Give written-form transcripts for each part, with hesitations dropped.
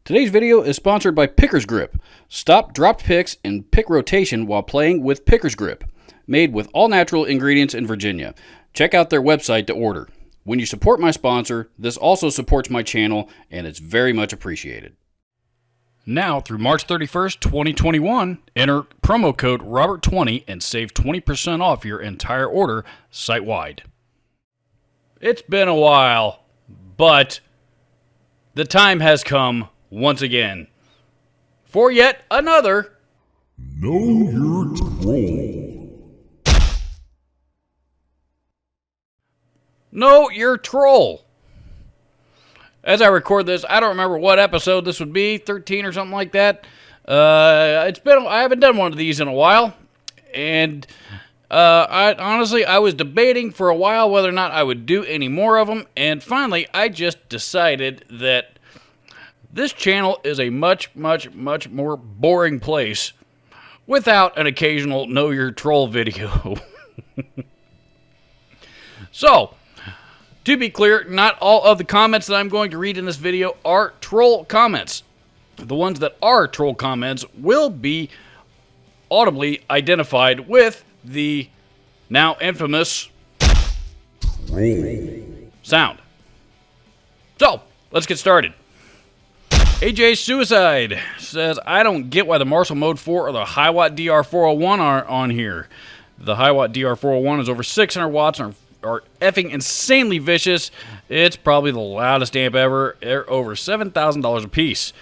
Today's video is sponsored by Picker's Grip. Stop dropped picks and pick rotation while playing with Picker's Grip. Made with all natural ingredients in Virginia. Check out their website to order. When you support my sponsor, this also supports my channel, and it's very much appreciated. Now through March 31st, 2021, enter promo code Robert20 and save 20% off your entire order site-wide. It's been a while, but the time has come once again for yet another Know Your Troll. Know Your Troll. As I record this, I don't remember what episode this would be, 13 or something like that. I haven't done one of these in a while, and I was debating for a while whether or not I would do any more of them, and finally I just decided that this channel is a much more boring place without an occasional Know Your Troll video. So, to be clear, not all of the comments that I'm going to read in this video are troll comments. The ones that are troll comments will be audibly identified with the now infamous Troll. sound. So, let's get started. AJ Suicide says, I don't get why the Marshall Mode 4 or the Hiwatt DR401 are on here. The Hiwatt DR401 is over 600 watts and are effing insanely vicious. It's probably the loudest amp ever. They're over $7,000 a piece.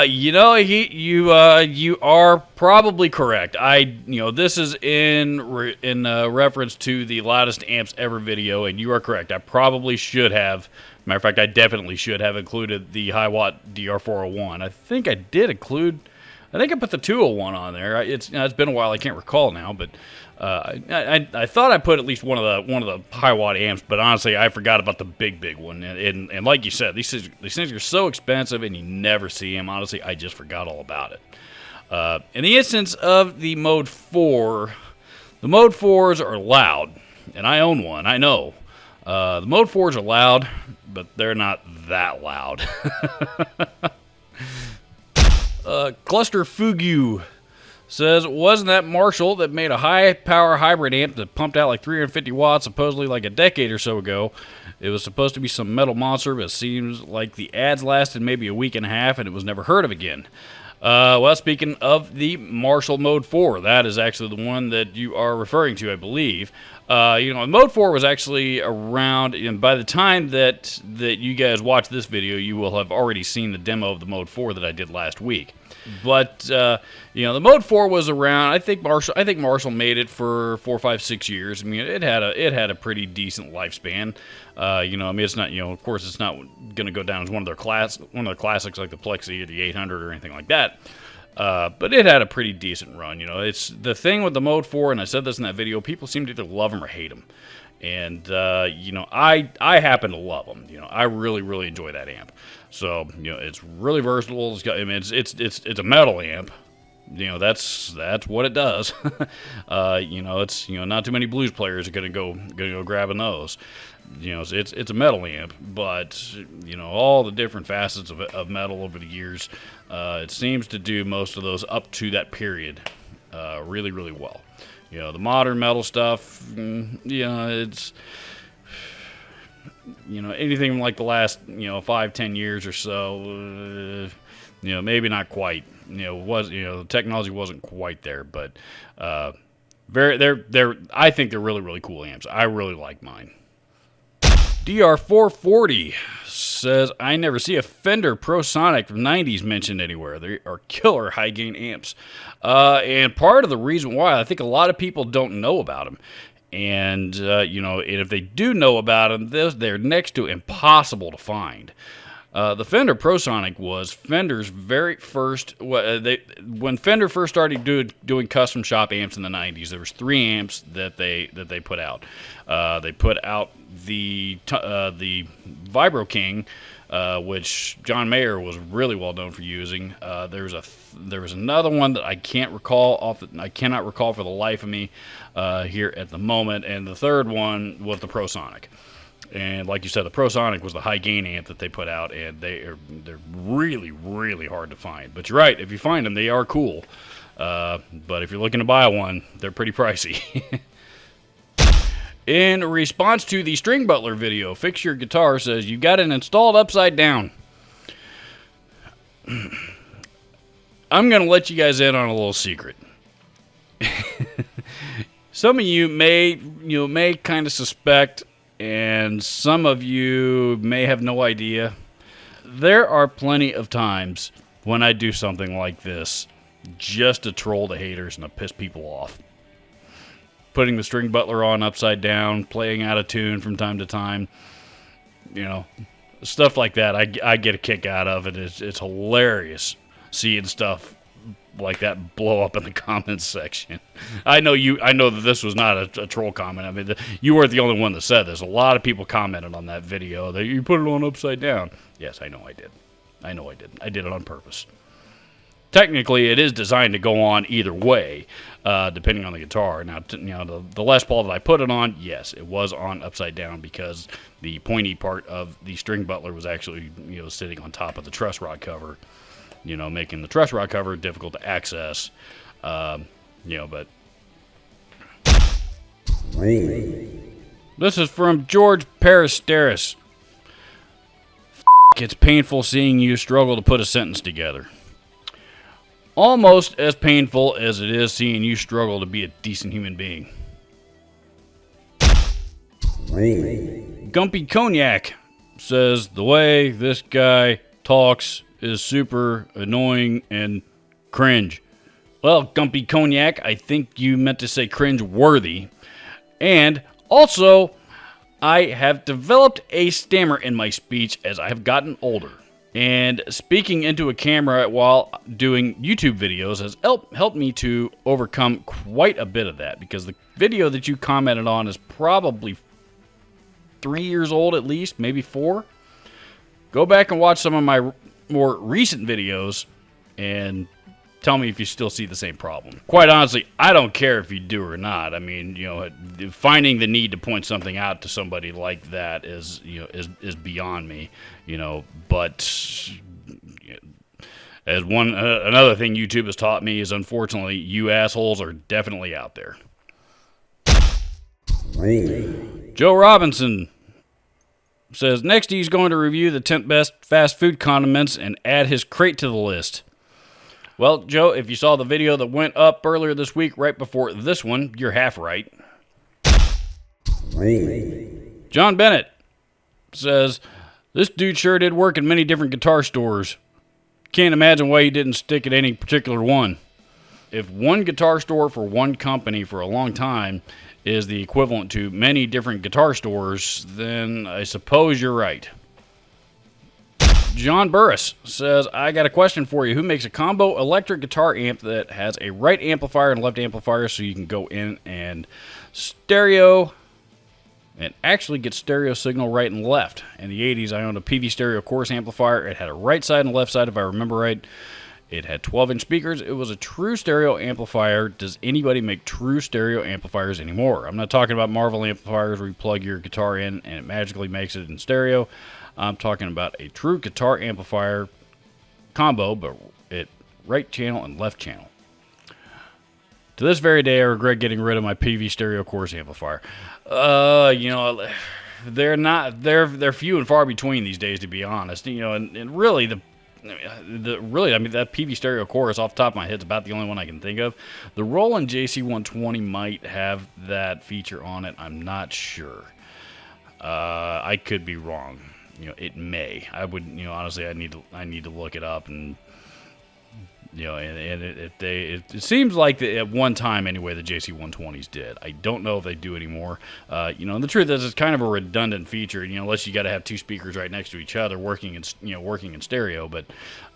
You are probably correct. This is in reference to the loudest amps ever video, and you are correct. I probably should have. Matter of fact, I definitely should have included the Hiwatt DR401. I think I did include. I think I put the 201 on there. It's been a while. I can't recall now, but I thought I put at least one of the Hiwatt amps. But honestly, I forgot about the big one. And like you said, these things are so expensive, and you never see them. Honestly, I just forgot all about it. In the instance of the Mode 4, the Mode 4s are loud, and I own one. I know. The Mode 4s are loud, but they're not that loud. Cluster Fugu says, wasn't that Marshall that made a high-power hybrid amp that pumped out like 350 watts supposedly like a decade or so ago? It was supposed to be some metal monster, but it seems like the ads lasted maybe a week and a half, and it was never heard of again. Well, speaking of the Marshall Mode 4, that is actually the one that you are referring to, I believe. Mode 4 was actually around, and by the time that you guys watch this video, you will have already seen the demo of the Mode 4 that I did last week. But the Mode 4 was around. I think Marshall made it for 4, 5, 6 years. I mean, it had a pretty decent lifespan. It's not, of course, it's not going to go down as one of their classics like the Plexi or the 800 or anything like that. But it had a pretty decent run. It's the thing with the Mode 4, and I said this in that video, people seem to either love them or hate them. And, I happen to love them. I really enjoy that amp. So, it's really versatile. It's a metal amp. That's what it does. It's, not too many blues players are gonna go grabbing those. It's a metal amp, but, all the different facets of metal over the years, it seems to do most of those up to that period, really well. The modern metal stuff, it's, anything like the last, 5, 10 years or so, maybe not quite. The technology wasn't quite there, but I think they're really cool amps. I really like mine. DR440 says, I never see a Fender Prosonic from 90s mentioned anywhere. They are killer high-gain amps. And part of the reason why, I think a lot of people don't know about them. And, and if they do know about them, they're next to impossible to find. The Fender Prosonic was Fender's very first. When Fender first started doing custom shop amps in the 90s, there was 3 amps that they put out. They put out the Vibro King, which John Mayer was really well known for using. There was another one that I cannot recall for the life of me here at the moment, and the third one was the Prosonic. And like you said, the Prosonic was the high gain amp that they put out, and they're really, really hard to find. But you're right, if you find them, they are cool. But if you're looking to buy one, they're pretty pricey. In response to the String Butler video, Fix Your Guitar says, you got it installed upside down. I'm going to let you guys in on a little secret. Some of you may kind of suspect, and some of you may have no idea. There are plenty of times when I do something like this just to troll the haters and to piss people off. Putting the String Butler on upside down, playing out of tune from time to time, stuff like that. I get a kick out of it. It's hilarious seeing stuff like that blow up in the comments section. I know that this was not a troll comment. I mean, you weren't the only one that said this. A lot of people commented on that video that you put it on upside down. Yes, I know I did. I did it on purpose. Technically, it is designed to go on either way, depending on the guitar. Now, the Les Paul that I put it on, yes, it was on upside down because the pointy part of the String Butler was actually, sitting on top of the truss rod cover, making the truss rod cover difficult to access, but... This is from George Peristeris. It's painful seeing you struggle to put a sentence together. Almost as painful as it is seeing you struggle to be a decent human being. Gumpy Cognac says the way this guy talks is super annoying and cringe. Well, Gumpy Cognac, I think you meant to say cringe worthy. And also, I have developed a stammer in my speech as I have gotten older. And speaking into a camera while doing YouTube videos has helped me to overcome quite a bit of that, because the video that you commented on is probably 3 years old at least, maybe 4. Go back and watch some of my more recent videos and tell me if you still see the same problem. Quite honestly, I don't care if you do or not. I mean, finding the need to point something out to somebody like that is beyond me. But as another thing YouTube has taught me is, unfortunately, you assholes are definitely out there. Joe Robinson says next he's going to review the 10 best fast food condiments and add his crate to the list. Well, Joe, if you saw the video that went up earlier this week right before this one, you're half right. John Bennett says, this dude sure did work in many different guitar stores. Can't imagine why he didn't stick at any particular one. If one guitar store for one company for a long time is the equivalent to many different guitar stores, then I suppose you're right. John Burris says, I got a question for you. Who makes a combo electric guitar amp that has a right amplifier and left amplifier so you can go in and stereo and actually get stereo signal right and left? In the 80s, I owned a PV stereo chorus amplifier. It had a right side and a left side, if I remember right. It had 12-inch speakers. It was a true stereo amplifier. Does anybody make true stereo amplifiers anymore? I'm not talking about Marvel amplifiers where you plug your guitar in and it magically makes it in stereo. I'm talking about a true guitar amplifier combo, but it right channel and left channel. To this very day, I regret getting rid of my PV stereo chorus amplifier. They're few and far between these days, to be honest. And really that PV stereo chorus off the top of my head is about the only one I can think of. The Roland JC120 might have that feature on it. I'm not sure. I could be wrong. It may. I would. Honestly, I need to look it up, and it seems like at one time anyway the JC120s did. I don't know if they do anymore. And the truth is, it's kind of a redundant feature. Unless you got to have two speakers right next to each other working in stereo. But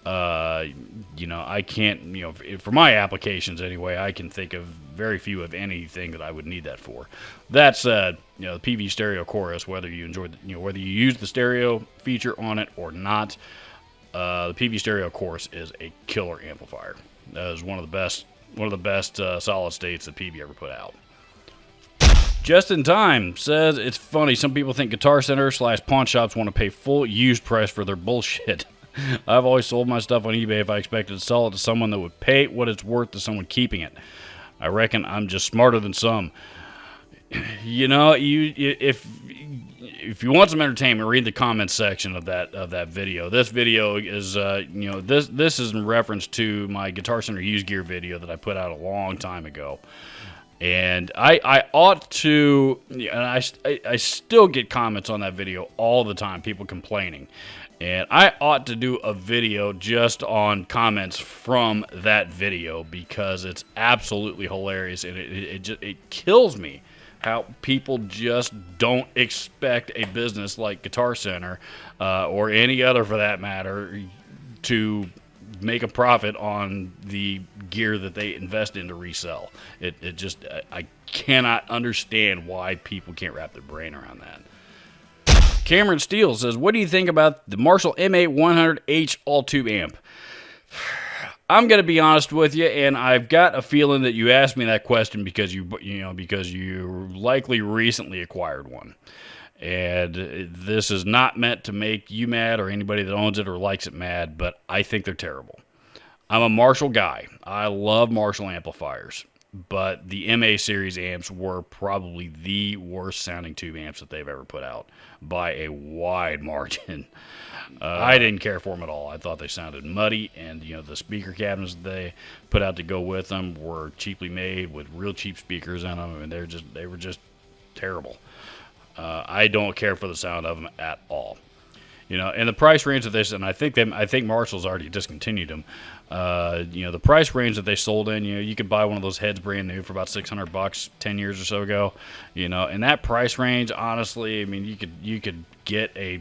I can't. For my applications anyway, I can think of very few of anything that I would need that for. That said, the PV stereo chorus, whether you whether you use the stereo feature on it or not, the PV stereo chorus is a killer amplifier. That is one of the best solid states that PV ever put out. Just in Time says it's funny. Some people think Guitar Center / pawn shops want to pay full used price for their bullshit. I've always sold my stuff on eBay if I expected to sell it to someone that would pay what it's worth to someone keeping it. I reckon I'm just smarter than some. You know, if you want some entertainment, read the comments section of that video. This video is this is in reference to my Guitar Center used gear video that I put out a long time ago. And I ought to, and I still get comments on that video all the time, people complaining. And I ought to do a video just on comments from that video because it's absolutely hilarious, and it kills me how people just don't expect a business like Guitar Center or any other for that matter to make a profit on the gear that they invest in to resell. It just, I cannot understand why people can't wrap their brain around that. Cameron Steele says, what do you think about the Marshall M8 all-tube amp? I'm going to be honest with you, and I've got a feeling that you asked me that question because you likely recently acquired one. And this is not meant to make you mad or anybody that owns it or likes it mad, but I think they're terrible. I'm a Marshall guy. I love Marshall amplifiers, but the MA series amps were probably the worst sounding tube amps that they've ever put out by a wide margin. I didn't care for them at all. I thought they sounded muddy, and the speaker cabinets they put out to go with them were cheaply made with real cheap speakers in them, and they were just terrible. I don't care for the sound of them at all. And the price range of this, and I think Marshall's already discontinued them. The price range that they sold in, you could buy one of those heads brand new for about $600 10 years or so ago. In that price range, honestly, I mean, you could get a,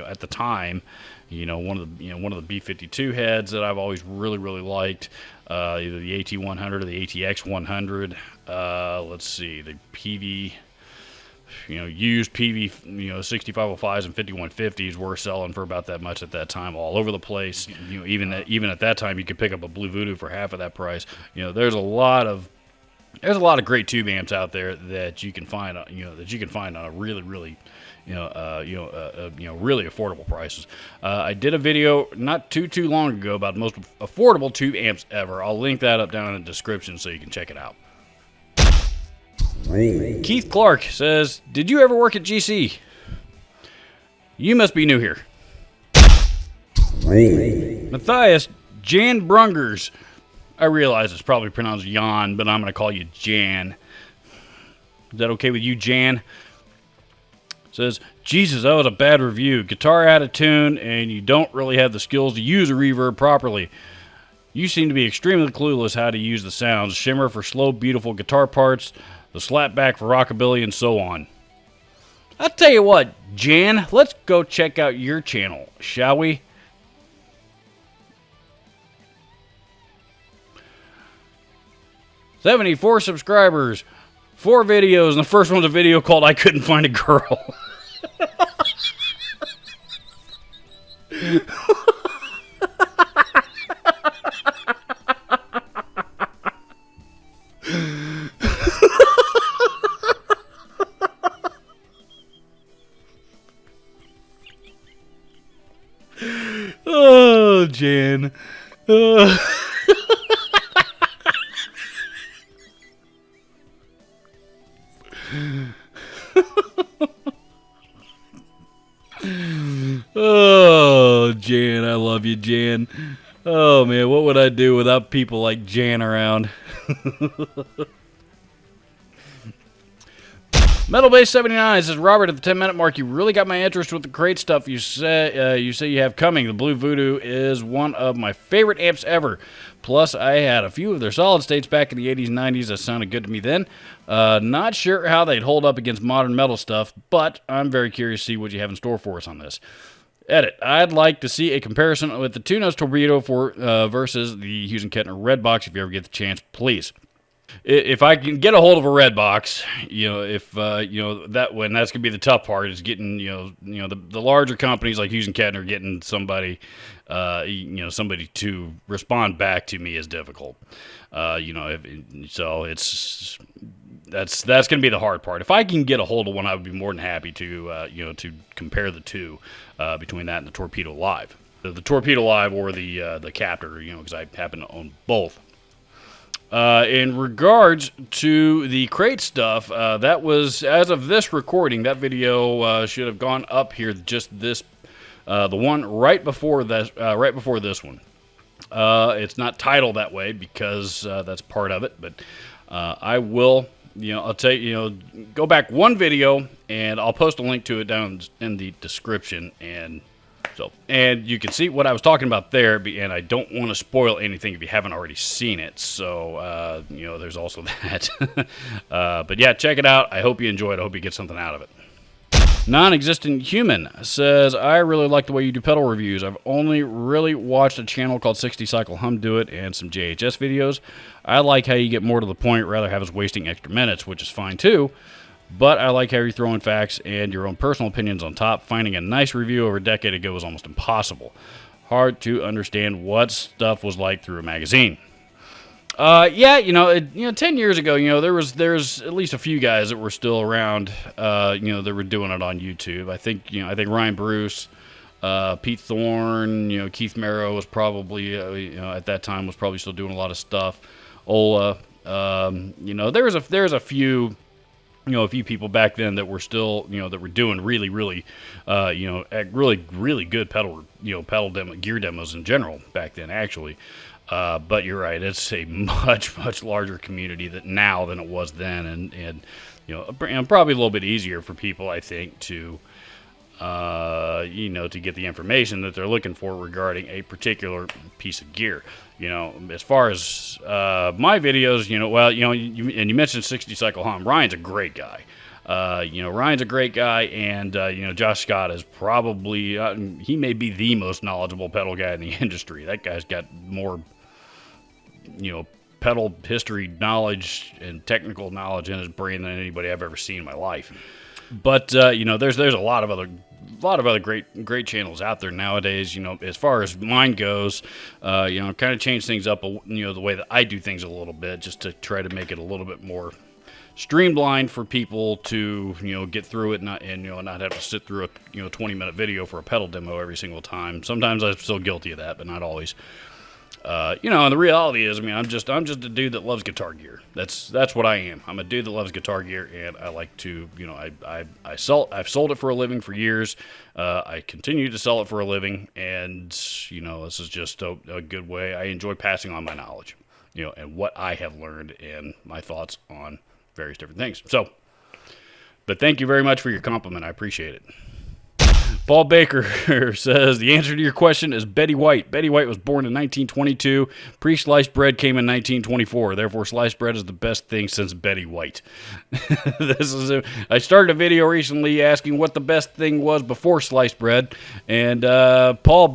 at the time, one of the B52 heads that I've always really really liked, either the AT100 or the ATX 100. Let's see, the PV. Used PV, 6505s and 5150s were selling for about that much at that time, all over the place. Even at that time, you could pick up a Blue Voodoo for half of that price. There's a lot of great tube amps out there that you can find, on a really really, really affordable prices. I did a video not too long ago about the most affordable tube amps ever. I'll link that up down in the description so you can check it out. Keith Clark says, did you ever work at GC? You must be new here. Matthias Jan Brungers. I realize it's probably pronounced Jan, but I'm going to call you Jan. Is that okay with you, Jan? Says, Jesus, that was a bad review. Guitar out of tune, and you don't really have the skills to use a reverb properly. You seem to be extremely clueless how to use the sounds. Shimmer for slow, beautiful guitar parts, the slapback for rockabilly, and so on. I'll tell you what, Jan, let's go check out your channel, shall we? "74 subscribers, 4 videos, and the first one's a video called I Couldn't Find a Girl." Oh, Jan. Oh, Jan, I love you, Jan. Oh, man, what would I do without people like Jan around? Metal Base 79 says, Robert, at the 10-minute mark, you really got my interest with the great stuff you say you have coming. The Blue Voodoo is one of my favorite amps ever. Plus, I had a few of their solid states back in the 80s and 90s that sounded good to me then. Not sure how they'd hold up against modern metal stuff, but I'm very curious to see what you have in store for us on this. Edit. I'd like to see a comparison with the 2-Notes Torpedo versus the Hughes & Kettner Red Box if you ever get the chance, please. If I can get a hold of a red box, that's gonna be the tough part is getting, the larger companies like Hughes and Kettner getting somebody, somebody to respond back to me is difficult. So it's, That's going to be the hard part. If I can get a hold of one, I would be more than happy to to compare the two between that and the Torpedo Live, the Torpedo Live or the Captor, because I happen to own both. In regards to the crate stuff, that was, as of this recording, that video should have gone up here. Just this, the one right before this one. It's not titled that way because that's part of it, but I will. I'll tell you, go back one video, and I'll post a link to it down in the description, and you can see what I was talking about there, and I don't want to spoil anything if you haven't already seen it, so, there's also that. But yeah, check it out. I hope you enjoy it. I hope you get something out of it. Non-Existent Human says, I really like the way you do pedal reviews. I've only really watched a channel called 60 Cycle Hum do it and some JHS videos. I like how you get more to the point rather have us wasting extra minutes, which is fine too. But I like how you're throwing facts and your own personal opinions on top. Finding a nice review over a decade ago was almost impossible. Hard to understand what stuff was like through a magazine. 10 years ago, there's at least a few guys that were still around, that were doing it on YouTube. I think Ryan Bruce, Pete Thorne, Keith Merrow was probably, at that time was probably still doing a lot of stuff. Ola, there's a few, a few people back then that were still, that were doing really, really, really good pedal demo, gear demos in general back then, actually. But you're right, it's a much, much larger community now than it was then, and probably a little bit easier for people, I think, to to get the information that they're looking for regarding a particular piece of gear. As far as my videos, you mentioned 60 Cycle Hum. Ryan's a great guy. Ryan's a great guy, and Josh Scott is probably he may be the most knowledgeable pedal guy in the industry. That guy's got more pedal history knowledge and technical knowledge in his brain than anybody I've ever seen in my life. But there's a lot of other great channels out there nowadays. As far as mine goes, kind of change things up, the way that I do things a little bit, just to try to make it a little bit more streamlined for people to get through it, not have to sit through a 20-minute video for a pedal demo every single time. Sometimes I'm still guilty of that, but not always. And the reality is, I'm just a dude that loves guitar gear. That's what I am. I'm a dude that loves guitar gear, and I like to, I've sold it for a living for years. I continue to sell it for a living, and this is just a good way. I enjoy passing on my knowledge, and what I have learned and my thoughts on various different things. But thank you very much for your compliment. I appreciate it. Paul Baker says, the answer to your question is Betty White. Betty White was born in 1922. Pre-sliced bread came in 1924. Therefore, sliced bread is the best thing since Betty White. I started a video recently asking what the best thing was before sliced bread. And Paul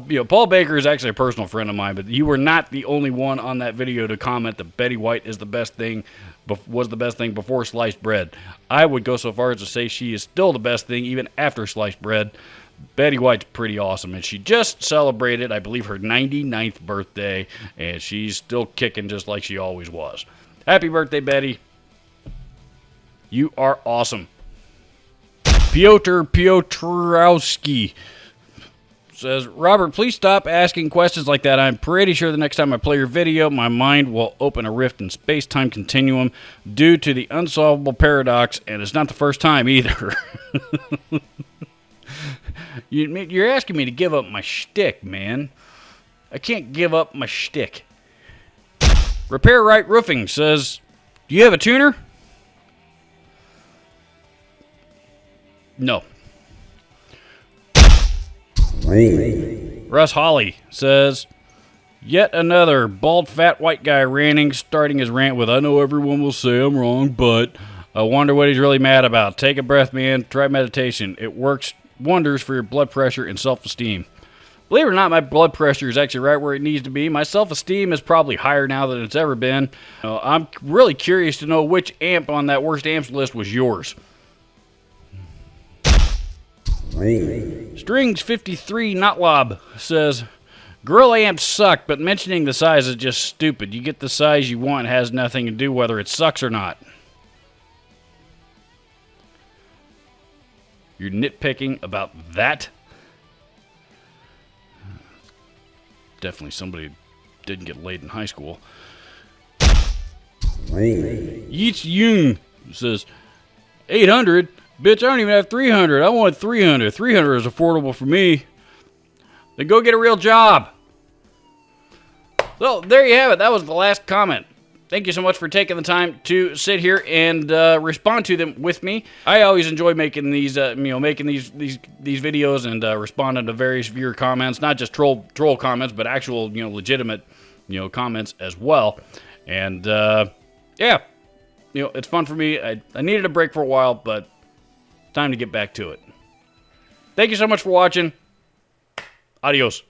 Baker is actually a personal friend of mine, but you were not the only one on that video to comment that Betty White is the best thing, was the best thing before sliced bread. I would go so far as to say she is still the best thing even after sliced bread. Betty White's pretty awesome, and she just celebrated, I believe, her 99th birthday, and she's still kicking just like she always was. Happy birthday, Betty. You are awesome. Piotr Piotrowski says, Robert, please stop asking questions like that. I'm pretty sure the next time I play your video, my mind will open a rift in space-time continuum due to the unsolvable paradox, and it's not the first time either. You're asking me to give up my shtick, man. I can't give up my shtick. Repair Right Roofing says, do you have a tuner? No. Russ Holly says, yet another bald, fat, white guy ranting, starting his rant with, I know everyone will say I'm wrong, but I wonder what he's really mad about. Take a breath, man. Try meditation. It works wonders for your blood pressure and self-esteem. Believe it or not, my blood pressure is actually right where it needs to be. My self-esteem is probably higher now than it's ever been. I'm really curious to know which amp on that worst amps list was yours. Strings 53 Notlob says, Gorilla amps suck, but mentioning the size is just stupid. You get the size you want, it has nothing to do whether it sucks or not. You're nitpicking about that? Definitely somebody didn't get laid in high school. Yeats Young says, 800? Bitch, I don't even have 300. I want 300. 300 is affordable for me. Then go get a real job. So, there you have it. That was the last comment. Thank you so much for taking the time to sit here and respond to them with me. I always enjoy making these, making these videos and responding to various viewer comments, not just troll comments, but actual, legitimate, comments as well. And yeah, it's fun for me. I needed a break for a while, but time to get back to it. Thank you so much for watching. Adios.